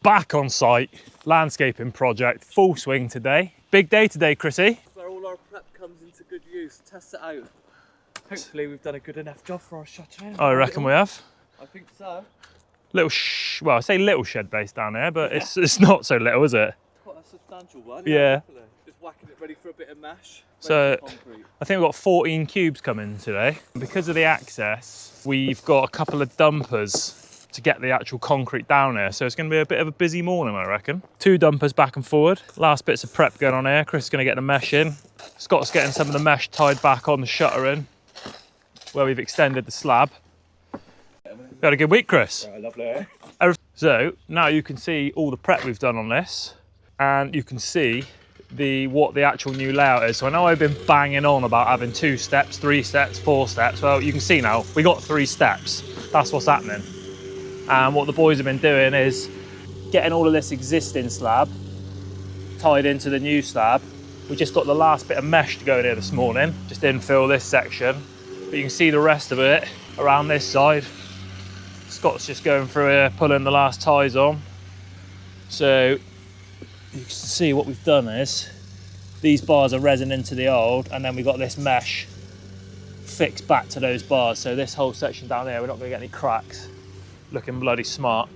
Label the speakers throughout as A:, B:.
A: back on site. Landscaping project, full swing today. Big day today, Chrissy.
B: Where all our prep comes into good use. Test it out. Hopefully we've done a good enough job for our shuttering.
A: I reckon we have.
B: I think so.
A: Little well, I say little shed base down there, but it's not so little, is it?
B: Quite a substantial one.
A: Yeah.
B: Just whacking it ready for a bit of mesh.
A: So I think we've got 14 cubes coming today. Because of the access, we've got a couple of dumpers to get the actual concrete down there. So it's going to be a bit of a busy morning, I reckon. 2 dumpers back and forward. Last bits of prep going on here. Chris is going to get the mesh in. Scott's getting some of the mesh tied back on the shuttering where we've extended the slab. We had a good week, Chris.
B: Right, lovely.
A: So now you can see all the prep we've done on this, and you can see what the actual new layout is. So I know I've been banging on about having 2 steps, 3 steps, 4 steps. Well, you can see now we got 3 steps. That's what's happening. And what the boys have been doing is getting all of this existing slab tied into the new slab. We just got the last bit of mesh to go in here this morning. Just infill this section, but you can see the rest of it around this side. Scott's just going through here, pulling the last ties on. So you can see what we've done is these bars are resin into the old, and then we got this mesh fixed back to those bars. So this whole section down there, we're not going to get any cracks. Looking bloody smart.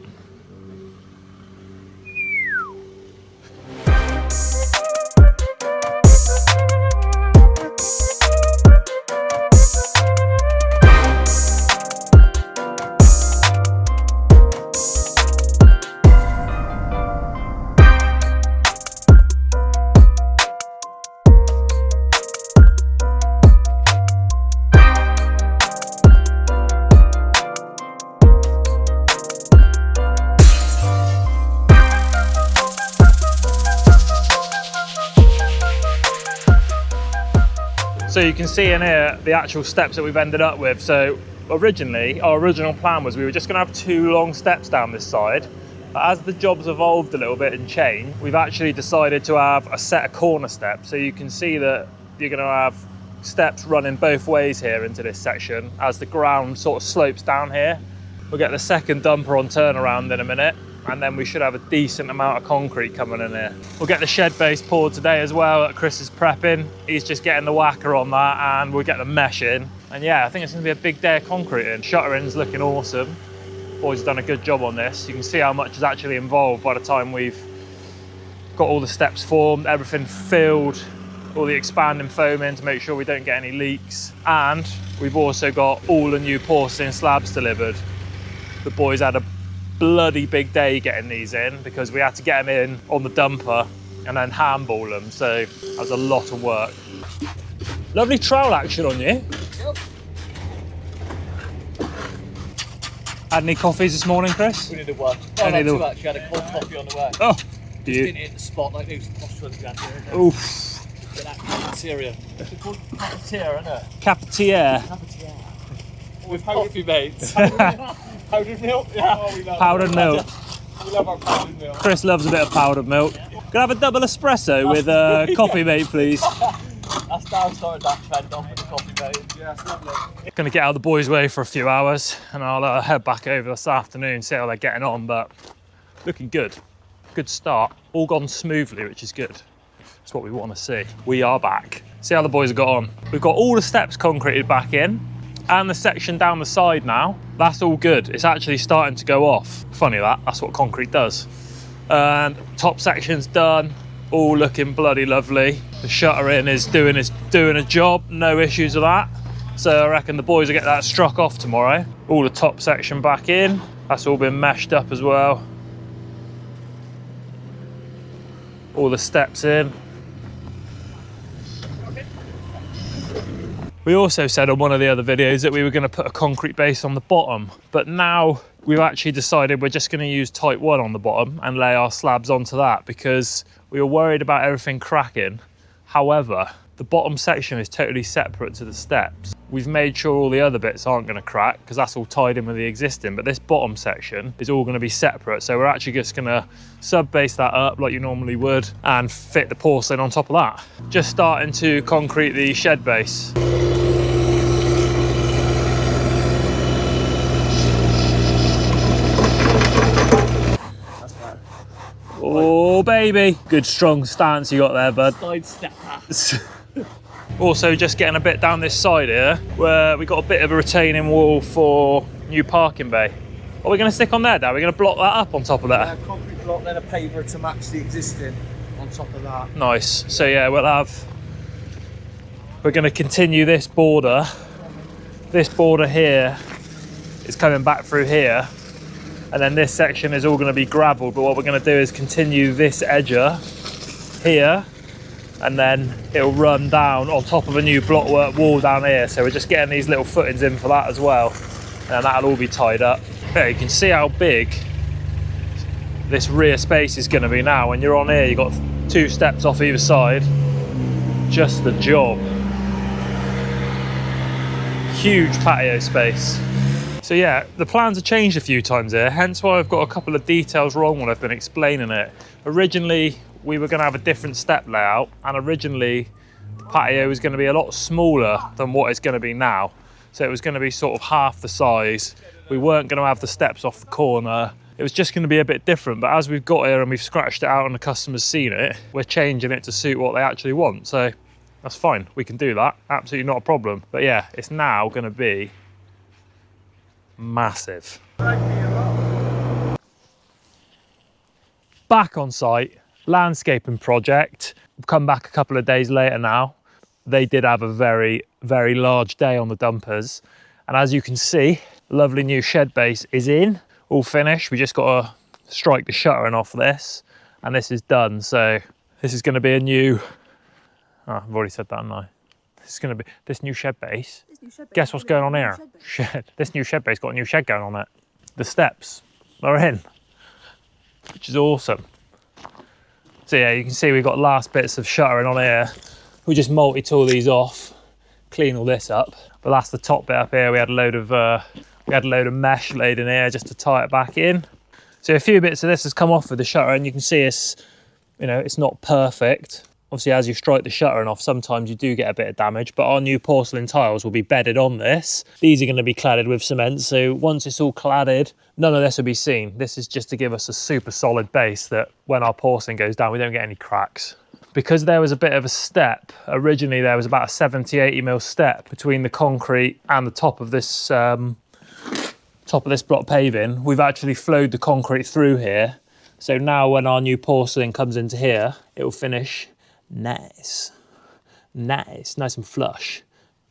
A: So you can see in here the actual steps that we've ended up with. So originally, our original plan was we were just going to have 2 long steps down this side. But as the job's evolved a little bit and changed, we've actually decided to have a set of corner steps. So you can see that you're going to have steps running both ways here into this section as the ground sort of slopes down here. We'll get the second dumper on turnaround in a minute, and then we should have a decent amount of concrete coming in here. We'll get the shed base poured today as well that Chris is prepping. He's just getting the whacker on that, and we'll get the mesh in. And yeah, I think it's going to be a big day of concrete in. Shuttering's looking awesome. Boys have done a good job on this. You can see how much is actually involved by the time we've got all the steps formed, everything filled, all the expanding foam in to make sure we don't get any leaks. And we've also got all the new porcelain slabs delivered. The boys had a bloody big day getting these in because we had to get them in on the dumper and then handball them, so that was a lot of work. Lovely trowel action on you.
B: Yep.
A: Had any coffees this morning, Chris?
B: We needed one. Oh, not 2 actually. Had a cold coffee on the way.
A: Oh,
B: just didn't hit the spot like those posh ones we had here.
A: Oof.
B: Get that cafeteria. It's called cafeteria, isn't it?
A: Cafetiere.
B: Cafeteria. With coffee, mates. Powdered milk? Yeah. Oh, we love
A: Powdered milk.
B: We love our powdered milk.
A: Chris loves a bit of powdered milk. Can I have a double espresso with coffee, mate, please?
B: That's now started that trend on with the coffee, mate. Yeah, it's lovely.
A: Gonna get out of the boys' way for a few hours, and I'll head back over this afternoon, see how they're getting on, but looking good. Good start. All gone smoothly, which is good. That's what we want to see. We are back. See how the boys have got on. We've got all the steps concreted back in, and the section down the side now. That's all good. It's actually starting to go off. Funny that's what concrete does. And top section's done, all looking bloody lovely. The shuttering is doing a job, no issues with that. So I reckon the boys will get that struck off tomorrow. All the top section back in. That's all been meshed up as well. All the steps in. We also said on one of the other videos that we were going to put a concrete base on the bottom, but now we've actually decided we're just going to use type 1 on the bottom and lay our slabs onto that because we were worried about everything cracking. However, the bottom section is totally separate to the steps. We've made sure all the other bits aren't going to crack because that's all tied in with the existing, but this bottom section is all going to be separate. So we're actually just going to sub-base that up like you normally would and fit the porcelain on top of that. Just starting to concrete the shed base. Oh, baby. Good strong stance you got there, bud.
B: Side step that.
A: Also, just getting a bit down this side here, where we got a bit of a retaining wall for new parking bay. Are we going to stick on there, Dad? We're going to block that up on top of that?
B: Yeah, concrete block, then a paver to match the existing on top of that.
A: Nice. So yeah, we're going to continue this border. This border here is coming back through here. And then this section is all going to be gravel. But what we're going to do is continue this edger here. And then it'll run down on top of a new blockwork wall down here. So we're just getting these little footings in for that as well. And that'll all be tied up. Yeah, you can see how big this rear space is going to be now. When you're on here, you've got 2 steps off either side. Just the job. Huge patio space. So yeah, the plans have changed a few times here, hence why I've got a couple of details wrong when I've been explaining it. Originally, we were going to have a different step layout, and originally the patio was going to be a lot smaller than what it's going to be now. So it was going to be sort of half the size. We weren't going to have the steps off the corner. It was just going to be a bit different, but as we've got here and we've scratched it out and the customer's seen it, we're changing it to suit what they actually want. So that's fine, we can do that, absolutely not a problem. But yeah, it's now going to be massive. Back on site, landscaping project. We've come back a couple of days later now. They did have a very, very large day on the dumpers. And as you can see, lovely new shed base is in, all finished. We just got to strike the shuttering off this, and this is done. So this is going to be a new, I've already said that, haven't I? This is going to be this new shed base. Guess what's going on here? Shed. This new shed base got a new shed going on it. The steps are in, which is awesome. So yeah, you can see we've got last bits of shuttering on here. We just multi-tool these off, clean all this up. But that's the top bit up here. We had a load of mesh laid in here just to tie it back in. So a few bits of this has come off with the shutter, and you can see it's, you know, it's not perfect. Obviously, as you strike the shuttering off, sometimes you do get a bit of damage, but our new porcelain tiles will be bedded on this. These are going to be cladded with cement, so once it's all cladded, none of this will be seen. This is just to give us a super solid base that when our porcelain goes down, we don't get any cracks. Because there was a bit of a step, originally there was about a 70-80 mil step between the concrete and the top of this block paving. We've actually flowed the concrete through here. So now when our new porcelain comes into here, it will finish nice and flush.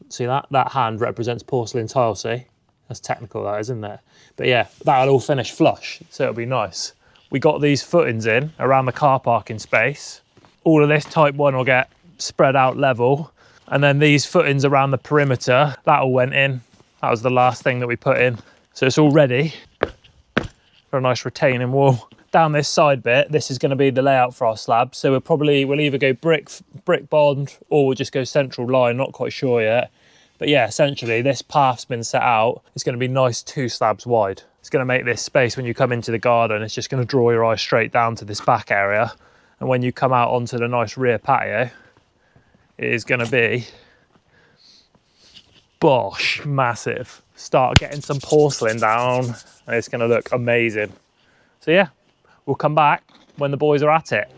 A: See that hand represents porcelain tile, see? That's technical, that, isn't it? But yeah, that'll all finish flush, so it'll be nice. We got these footings in around the car parking space. All of this type 1 will get spread out level, and then these footings around the perimeter, that all went in. That was the last thing that we put in. So it's all ready for a nice retaining wall. Down this side bit, this is going to be the layout for our slab. So we'll either go brick bond, or we'll just go central line, not quite sure yet. But yeah, essentially this path's been set out. It's going to be nice 2 slabs wide. It's going to make this space, when you come into the garden, it's just going to draw your eye straight down to this back area. And when you come out onto the nice rear patio, it is going to be bosh, massive. Start getting some porcelain down, and it's going to look amazing. So yeah, we'll come back when the boys are at it.